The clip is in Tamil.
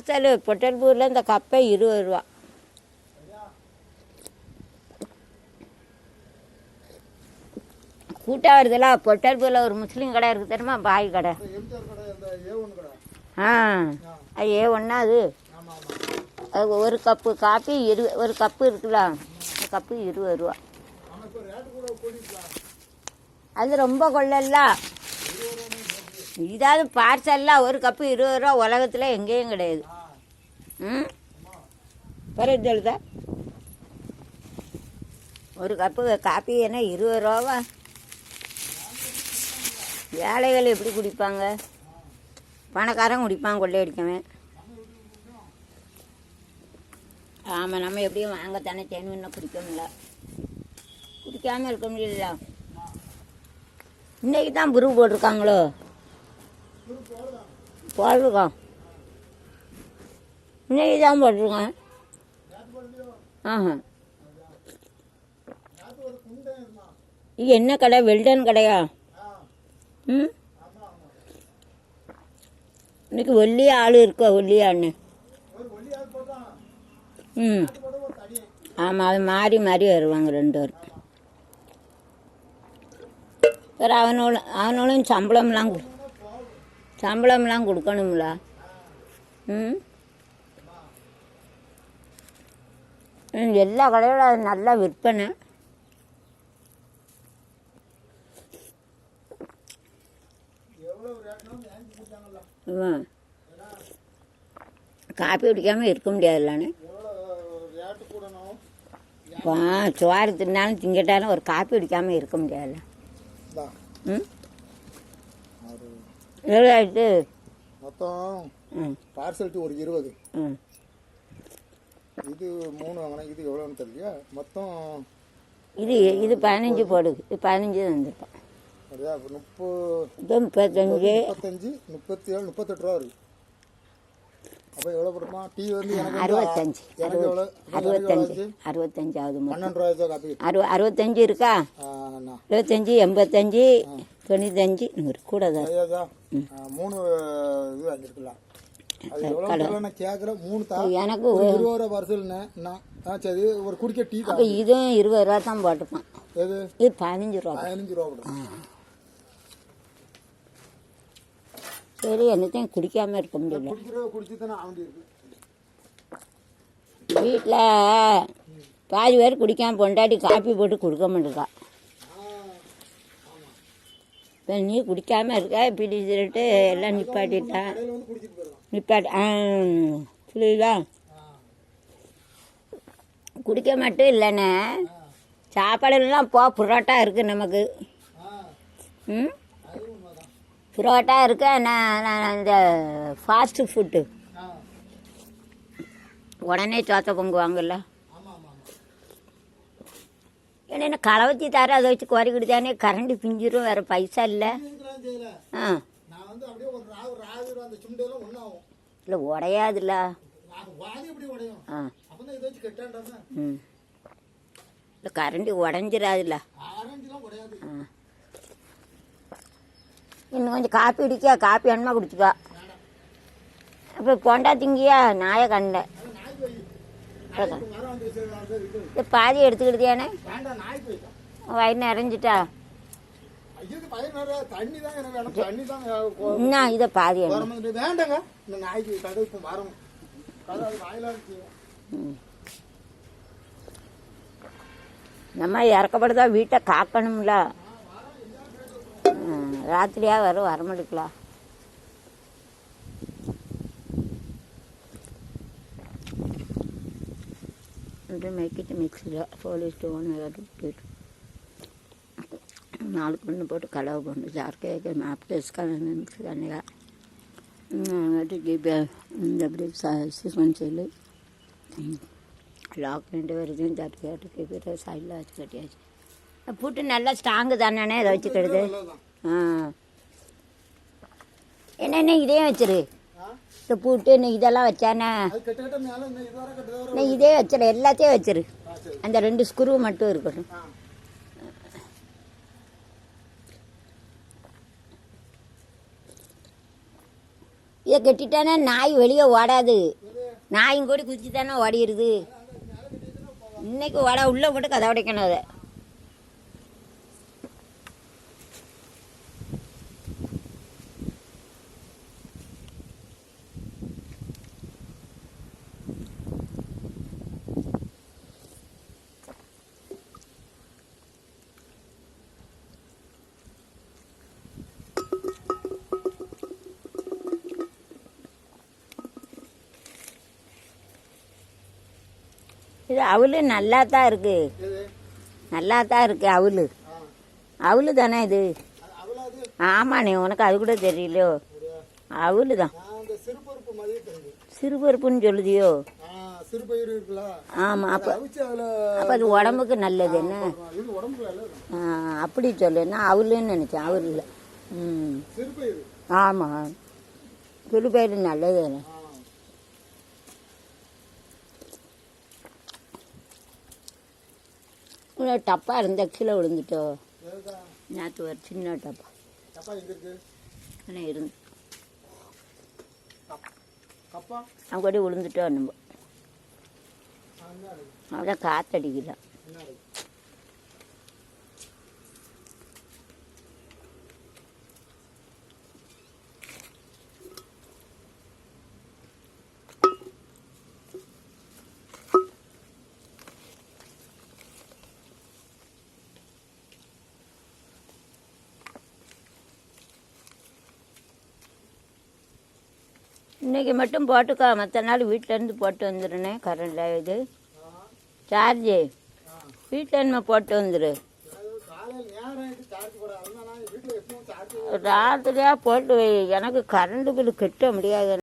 பார்சல் பொட்டல்பூரில் இந்த கப்பை 20 ரூபா. கூட்டாக வருதுல. பொட்டல்பூரில் ஒரு முஸ்லீம் கடை இருக்குது தெரியுமா, பாய் கடை. அது A1 அது. அது ஒரு கப்பு காப்பி ஒரு கப்பு இருக்குல்ல, அந்த கப்பு 20 ரூபா. அது ரொம்ப கொள்ளல. இதாவது பார்சல்லாம் ஒரு கப்பு 20 ரூபா உலகத்தில் எங்கேயும் கிடையாது. பரவாயில்ல, ஒரு கப்பு காப்பி என்ன 20 ரூபாவா? ஏழைகள் எப்படி குடிப்பாங்க? பணக்காரன் குடிப்பான், கொள்ளையடிக்கவன். ஆமாம், நம்ம எப்படியும் வாங்கத்தானே தேனும். இன்னும் குடிக்க முடியல, குடிக்காமல் இருக்க முடியல. இன்னைக்கு தான் புரு போட்டிருக்காங்களோ? போட்டிருக்கோம், இன்னைக்கு தான் போட்டிருக்கேன். இது என்ன கடை? வெல்டன் கடையா? இன்னைக்கு ஒல்லியா ஆள் இருக்கோ? ஒல்லியான்னு. ஆமாம், அது மாறி மாறி வருவாங்க 2 பேரும். வேறு அவனும் சம்பளம்லாம் கொடுக்கணும்ல. எல்லா கடையோட நல்லா விற்பனை. காப்பி குடிக்காமல் இருக்க முடியாதுல்லான்னு. சோறு தின்னாலும் திங்கட்டாலும் ஒரு காப்பி குடிக்காமல் இருக்க முடியாதுல்ல. எவ்வளோ ஆயிட்டு மொத்தம்? பார்சல்ட்டு ஒரு 20. இது 3 வாங்கினேன். இது எவ்வளோன்னு தெரியலையா? மொத்தம் இது 15 போடுது. இது 15 வந்துருப்பான். 30, 35, 37, 38 ரூபா வருது. அப்போ எவ்வளோ கொடுப்பா? டீ வந்து 65 ஆகுது. 12 ரூபாய் காப்பி. 65 இருக்கா? 75, 85, 95, 100 கூட தான். 3 இது வாங்கிருக்கலாம். அது எவ்வளோ கேட்குறேன். 3 எனக்கு 20 ரூபா பார்சல்னு. சரி, ஒரு குடிக்க டீ. அப்போ இதுவும் 20 ரூபா தான் போட்டுப்பான். எது? இது 15 ரூபா. 15 ரூபா. சரி, என்னத்தையும் குடிக்காமல் இருக்க முடியல. வீட்டில் பாதி பேர் குடிக்காமல் பொண்டாட்டி காப்பி போட்டு கொடுக்க மாட்டேக்கா. இப்போ நீ குடிக்காமல் இருக்க, இப்படி சொல்லிட்டு எல்லாம் நிப்பாட்டிட்டா. புரியுதா? குடிக்க மட்டும் இல்லைண்ணே, சாப்பாடுலாம் புரோட்டா இருக்குது நமக்கு. புரோட்டா இருக்கு. நான் இந்த ஃபாஸ்ட்டு ஃபுட்டு உடனே சோத்த பொங்குவாங்கல்ல. ஏன்னா என்ன களவச்சி தர, அதை வச்சு குறைக்கிட்டு தானே கரண்டி பிஞ்சிரும். வேறு பைசா இல்லை. இல்லை உடையாதுல்ல. இல்லை கரண்டி உடஞ்சிடாதுல்ல. இன்னும் கொஞ்சம் காப்பி குடிக்கா? காப்பி அண்ணா குடிச்சுக்கா. இப்போ போண்டா திங்கியா? நாயை கண்டேன். பாதி எடுத்துக்கிட்டேனே, வயிறு நிறைஞ்சிட்டா. இன்னும் இதை பாதி நம்ம இறக்கப்படுதா? வீட்டை காக்கணும்ல. ராத்திரியாக வரமாட்டேக்கலாம். make it mixture 4:1 4 பண்ணு போட்டு கலவை பண்ணு சார்க்கே மேப் டெஸ்ட் மிக்ஸ் கண்ணிகா जबरी சொல்லி லாக் ரெண்டு வருதுன்னு தட்டுக்கு பேர் சைடில் வச்சு கட்டியாச்சு. புட்டு நல்லா ஸ்ட்ராங்கு தானே, இதை வச்சுக்கிறது. என்ன இதையும் வச்சிரு. இந்த பூட்டு இதெல்லாம் வச்சானே, இதே வச்சிரு, எல்லாத்தையும் வச்சிரு. அந்த 2 ஸ்க்ரூ மட்டும் இருக்கட்டும். இதை கட்டிட்டானே நாய் வெளியே ஓடாது. நாயும் கூட குதிச்சு தானே ஓடிடுது. இன்னைக்கு ஓட உள்ளே போட்டு கதை உடைக்கணும் அதை. இது அவளு நல்லா தான் இருக்கு. எது நல்லா தான் இருக்கு அவளு. அவளு தானே இது? அவளாது ஆமாண்ணே, உனக்கு அது கூட தெரியலையோ? அவளு தான். நான் அந்த சிறுபருப்பு மாதிரி தெரியுது. சிறுபருப்புன்னு சொல்லுதியோ? சிறுபயிறு இருக்குல்ல, ஆமாம். அப்போ அவிச்சு அதில் அப்போ அது உடம்புக்கு நல்லது என்ன? இது உடம்புல நல்லது. அப்படி சொல்லு. நான் அவளுன்னு நினச்சேன். அவள் இல்லை. ம், சிறுபயிறு. ஆமாம். சிறுபயிறு நல்லது தானே. டப்பா இருந்த கீழே விழுந்துட்டோ? எதுதான் நேற்று ஒரு சின்ன டப்பா கப்பா எங்க இருக்கு? ஆனால் இருந்து கப்பா அவன் கூட விழுந்துட்டோம். நம்ம என்ன இருக்கு? அவ்வளோ காற்றடிக்கல. என்ன இருக்கு? இன்றைக்கி மட்டும் போட்டுக்கோ, மற்ற நாள் வீட்டிலேருந்து போட்டு வந்துடுனேன். கரண்டில் இது சார்ஜு வீட்டிலேருந்து போட்டு வந்துடு. காலையில் நேரம் ஆகிட்டு சார்ஜ் போட. அதனால வீட்டில் எப்பவும் சார்ஜ் ராத்திரியாக போட்டு வை. எனக்கு கரண்ட் பில்லு கட்ட முடியாது.